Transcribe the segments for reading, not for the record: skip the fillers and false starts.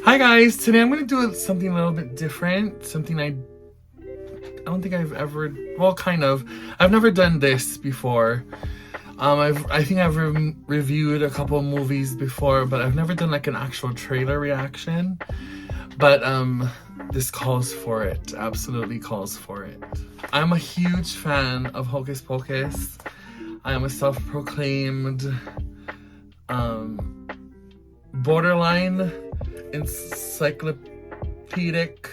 Hi guys, today I'm going to do something a little bit different, something I don't think I've ever, well kind of, I've never done this before. I think I've reviewed a couple of movies before, but I've never done like an actual trailer reaction. But this calls for it, absolutely calls for it. I'm a huge fan of Hocus Pocus. I am a self-proclaimed borderline encyclopedic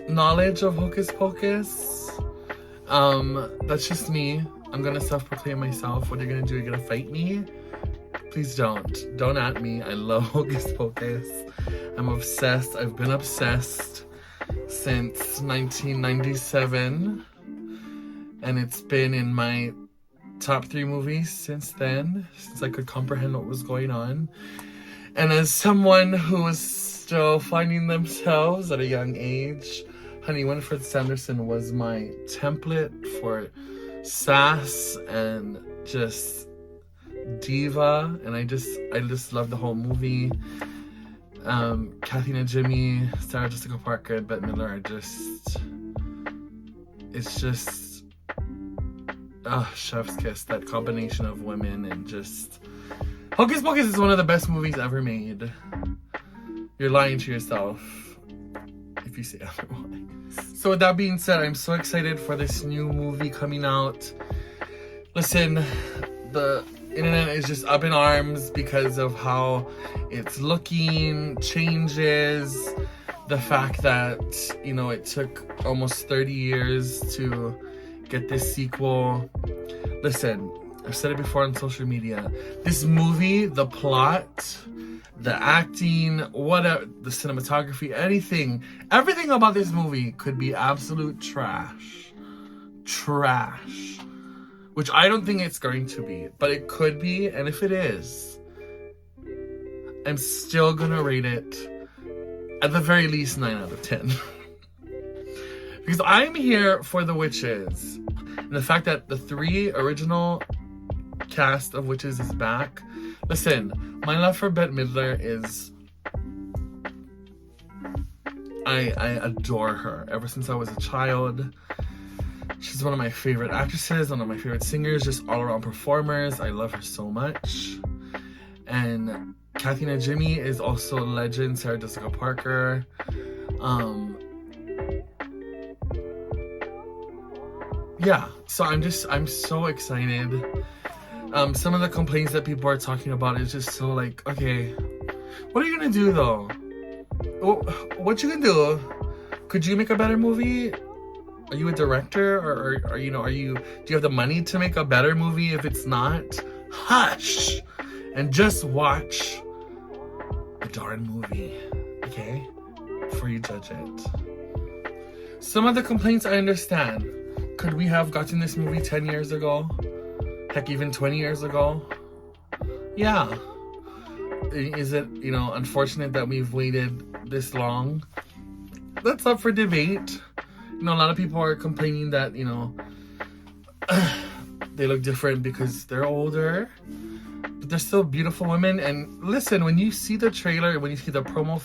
knowledge of Hocus Pocus. That's just me. I'm gonna self-proclaim myself. What are you gonna do? You're gonna fight me? Please don't. Don't at me. I love Hocus Pocus. I'm obsessed. I've been obsessed since 1997. And it's been in my top 3 movies since then, since I could comprehend what was going on. And as someone who is still finding themselves at a young age, honey, Winifred Sanderson was my template for sass and just diva, and I just love the whole movie. Kathy and Jimmy, Sarah Jessica Parker, and Bette Midler are it's just chef's kiss, that combination of women. And just Hocus Pocus is one of the best movies ever made. You're lying to yourself if you say otherwise. So with that being said, I'm so excited for this new movie coming out. Listen, the internet is just up in arms because of how it's looking, changes, the fact that, you know, it took almost 30 years to get this sequel. Listen, I've said it before on social media. This movie, the plot, the acting, whatever, the cinematography, everything about this movie could be absolute trash. Trash. Which I don't think it's going to be, but it could be, and if it is, I'm still gonna rate it at the very least 9 out of 10. Because I'm here for the witches. And the fact that the 3 original cast of witches is back. Listen, my love for Bette Midler is... I adore her ever since I was a child. She's one of my favorite actresses, one of my favorite singers, just all-around performers. I love her so much. And Kathy and Jimmy is also a legend. Sarah Jessica Parker. Yeah, so I'm so excited. Some of the complaints that people are talking about is just so like, okay, what are you gonna do though? What you gonna do? Could you make a better movie? Are you a director, or do you have the money to make a better movie? If it's not, hush and just watch the darn movie, okay? Before you judge it. Some of the complaints I understand. Could we have gotten this movie 10 years ago? Heck, even 20 years ago? Yeah. Is it, unfortunate that we've waited this long? That's up for debate. A lot of people are complaining that, they look different because they're older. But they're still beautiful women. And listen, when you see the trailer, when you see the promo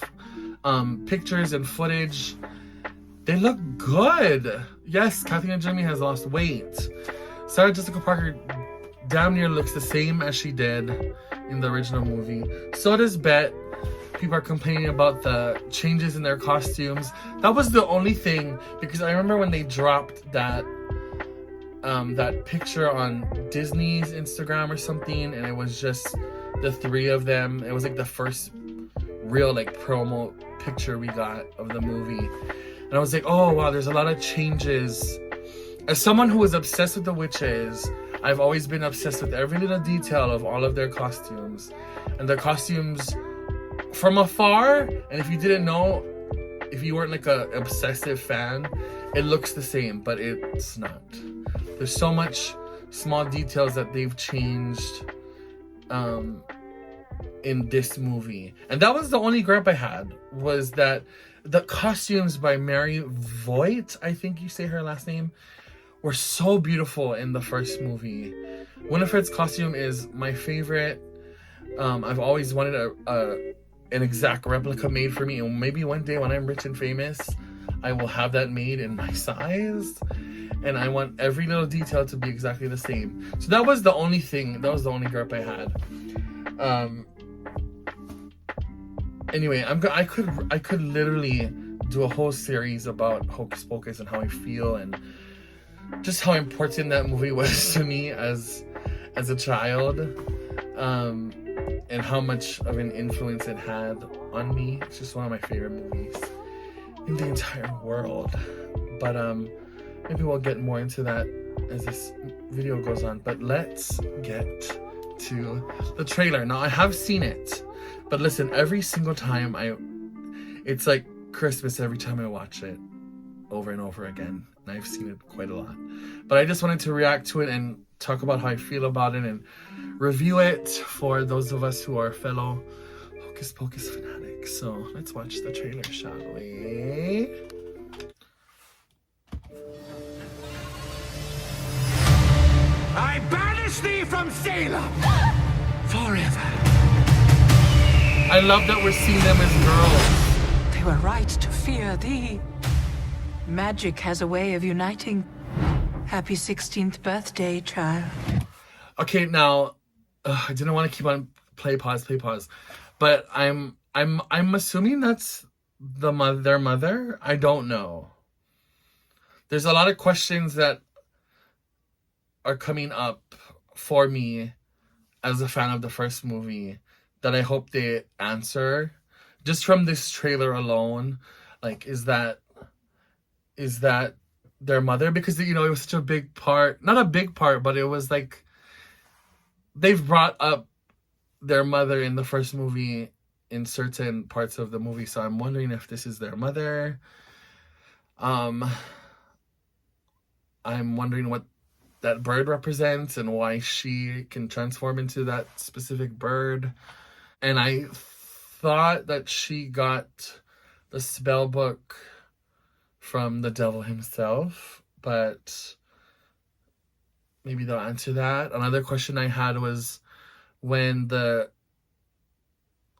pictures and footage, they look good. Yes, Kathy and Jimmy has lost weight. Sarah Jessica Parker damn near looks the same as she did in the original movie. So does Bette. People are complaining about the changes in their costumes. That was the only thing, because I remember when they dropped that picture on Disney's Instagram or something, and it was just the 3 of them. It was like the first real promo picture we got of the movie. And I was like, oh wow, there's a lot of changes. As someone who was obsessed with the witches, I've always been obsessed with every little detail of all of their costumes. And their costumes from afar, and if you didn't know, if you weren't like a obsessive fan, it looks the same, but it's not. There's so much small details that they've changed in this movie. And that was the only gripe I had, was that the costumes by Mary Voigt, I think you say her last name, were so beautiful in the first movie. Winifred's costume is my favorite. I've always wanted a an exact replica made for me, and maybe one day when I'm rich and famous, I will have that made in my size, and I want every little detail to be exactly the same. So that was the only thing, that was the only gripe I had. Anyway, I could literally do a whole series about Hocus Pocus and how I feel and just how important that movie was to me as a child, and how much of an influence it had on me. It's just one of my favorite movies in the entire world. But maybe we'll get more into that as this video goes on. But let's get to the trailer. Now, I have seen it, but listen, every single time it's like Christmas every time I watch it over and over again. And I've seen it quite a lot. But I just wanted to react to it and talk about how I feel about it and review it for those of us who are fellow Hocus Pocus fanatics. So let's watch the trailer, shall we? I banish thee from Salem forever. I love that we're seeing them as girls. They were right to fear thee. Magic has a way of uniting. Happy 16th birthday, child. Okay, now I didn't want to keep on play pause, but I'm assuming that's their mother. I don't know. There's a lot of questions that are coming up for me as a fan of the first movie that I hope they answer. Just from this trailer alone, like, is that their mother? Because, you know, it was such a big part, not a big part, but it was like they've brought up their mother in the first movie in certain parts of the movie, so I'm wondering if this is their mother. I'm wondering what that bird represents and why she can transform into that specific bird. And I thought that she got the spell book from the devil himself, but maybe they'll answer that. Another question I had was when the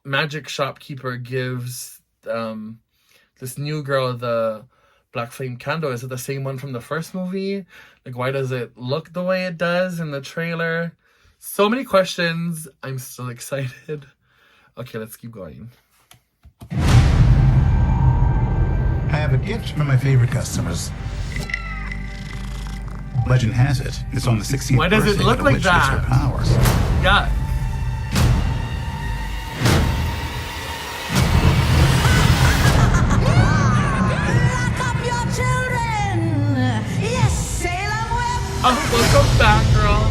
magic shopkeeper gives this new girl the black flame candle, is it the same one from the first movie? Like, why does it look the way it does in the trailer? So many questions. I'm still excited. Okay, let's keep going. I have a gift for my favorite customers. Legend has it, it's on the 16th Why does it birthday look that a like witch gets her that? powers. Yeah. Lock up your children! Yes, Salem will. Oh, welcome back, girl.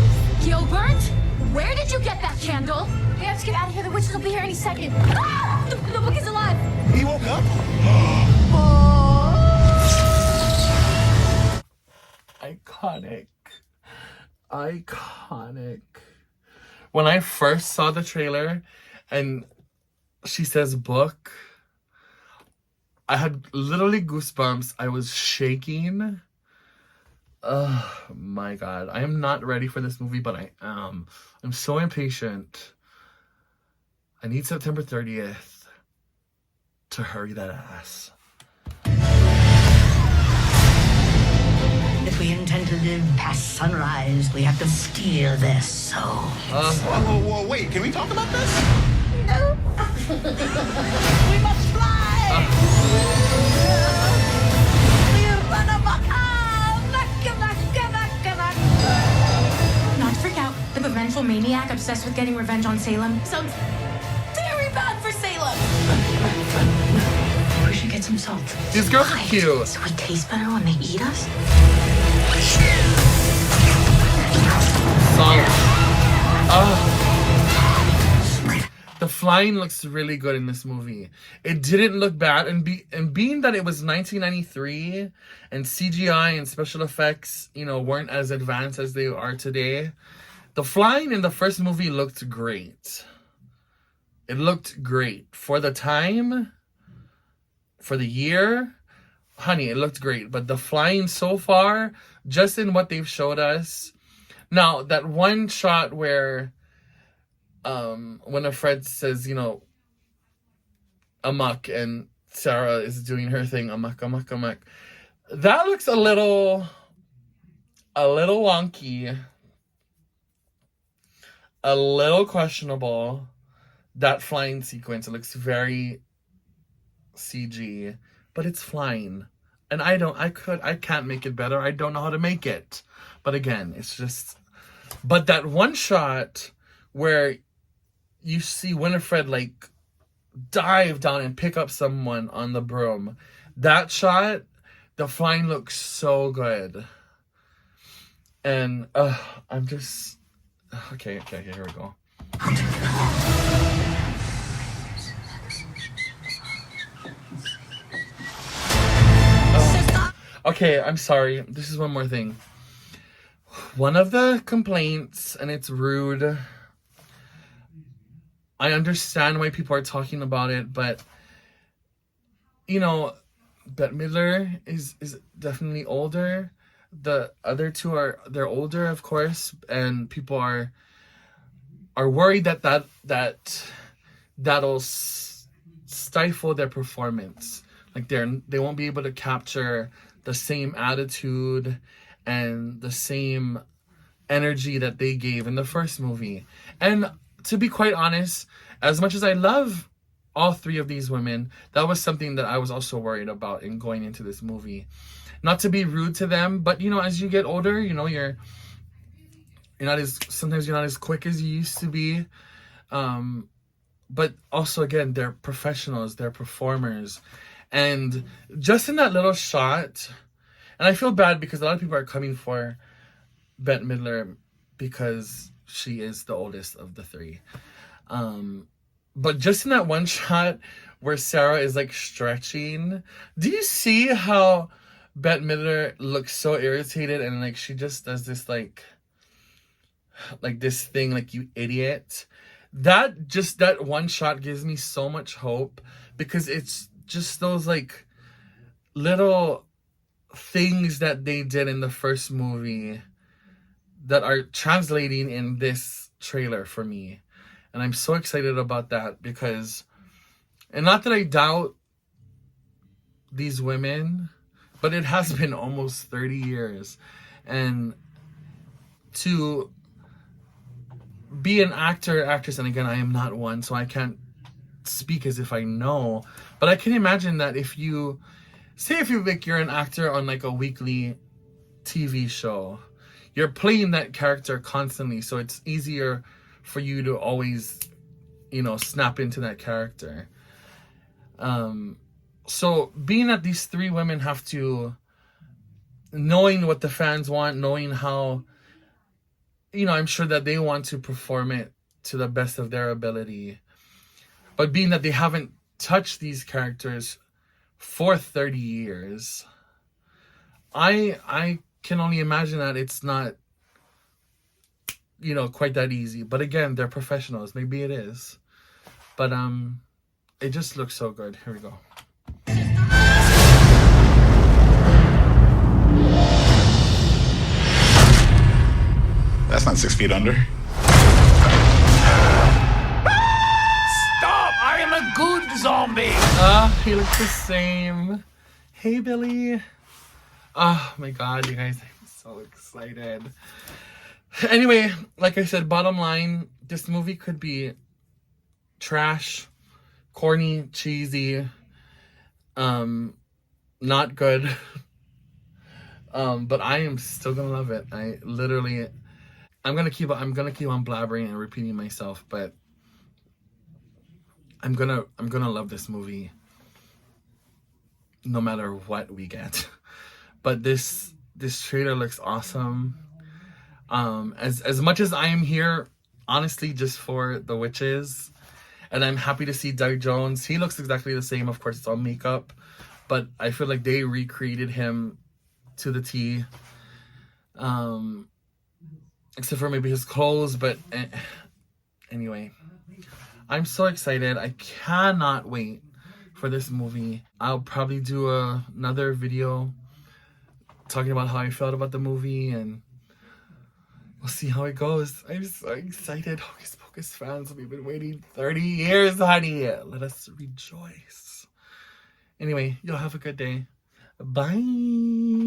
Gilbert, where did you get that candle? We have to get out of here. The witches will be here any second. Ah! The book is alive. He woke up? Iconic. Iconic. When I first saw the trailer and she says book, I had literally goosebumps. I was shaking. Oh my god. I am not ready for this movie, but I am. I'm so impatient. I need September 30th to hurry that ass. If we intend to live past sunrise, we have to steal their souls. Whoa, wait, can we talk about this? No. We must fly! Not to freak out. The vengeful maniac obsessed with getting revenge on Salem sounds very bad for Salem. We should get some salt. These girls are cute. So we taste better when they eat us? Solid. The flying looks really good in this movie. It didn't look bad, and being that it was 1993 and CGI and special effects, you know, weren't as advanced as they are today, the flying in the first movie looked great. It looked great for the time, for the year. Honey, it looked great. But the flying so far, just in what they've showed us. Now, that one shot where when a Fred says, you know, amok and Sarah is doing her thing amok. That looks a little wonky, a little questionable. That flying sequence, it looks very CG, but it's flying. And I can't make it better. I don't know how to make it. But again, it's just, but that one shot where you see Winifred like dive down and pick up someone on the broom, that shot, the flying looks so good. And I'm just, okay, here we go. Okay, I'm sorry. This is one more thing. One of the complaints, and it's rude. I understand why people are talking about it, but you know, Bette Midler is definitely older. The other two they're older, of course, and people are worried that'll stifle their performance. Like they won't be able to capture the same attitude and the same energy that they gave in the first movie. And to be quite honest, as much as I love all three of these women, that was something that I was also worried about in going into this movie. Not to be rude to them, but you know, as you get older, you know, you're not as quick as you used to be. But also again, they're professionals, they're performers. And just in that little shot, and I feel bad because a lot of people are coming for Bette Midler because she is the oldest of the three. But just in that one shot where Sarah is like stretching, do you see how Bette Midler looks so irritated and like she just does this like this thing like, you idiot? That one shot gives me so much hope because it's just those like little things that they did in the first movie that are translating in this trailer for me. And I'm so excited about that because, and not that I doubt these women, but it has been almost 30 years. And to be an actress, and again, I am not one, so I can't speak as if I know, but I can imagine that if you're an actor on like a weekly TV show, you're playing that character constantly, so it's easier for you to always, you know, snap into that character. So being that these three women have to, knowing what the fans want, knowing how, you know, I'm sure that they want to perform it to the best of their ability, but being that they haven't touched these characters for 30 years, I can only imagine that it's not, you know, quite that easy. But again, they're professionals. Maybe it is. But it just looks so good. Here we go. That's not 6 feet under. Stop! I am a good zombie! He looks the same. Hey, Billy. Oh my god, you guys, I'm so excited. Anyway, like I said, bottom line, this movie could be trash, corny, cheesy, not good. But I am still gonna love it. I'm gonna keep on blabbering and repeating myself, but I'm gonna love this movie no matter what we get. But this trailer looks awesome. As much as I am here, honestly, just for the witches, and I'm happy to see Doug Jones. He looks exactly the same. Of course, it's all makeup, but I feel like they recreated him to the T. Except for maybe his clothes, but anyway, I'm so excited. I cannot wait for this movie. I'll probably do another video talking about how I felt about the movie, and we'll see how it goes. I'm so excited. Hocus Pocus. Pocus fans, we've been waiting 30 years, honey. Let us rejoice. Anyway, you'll have a good day. Bye.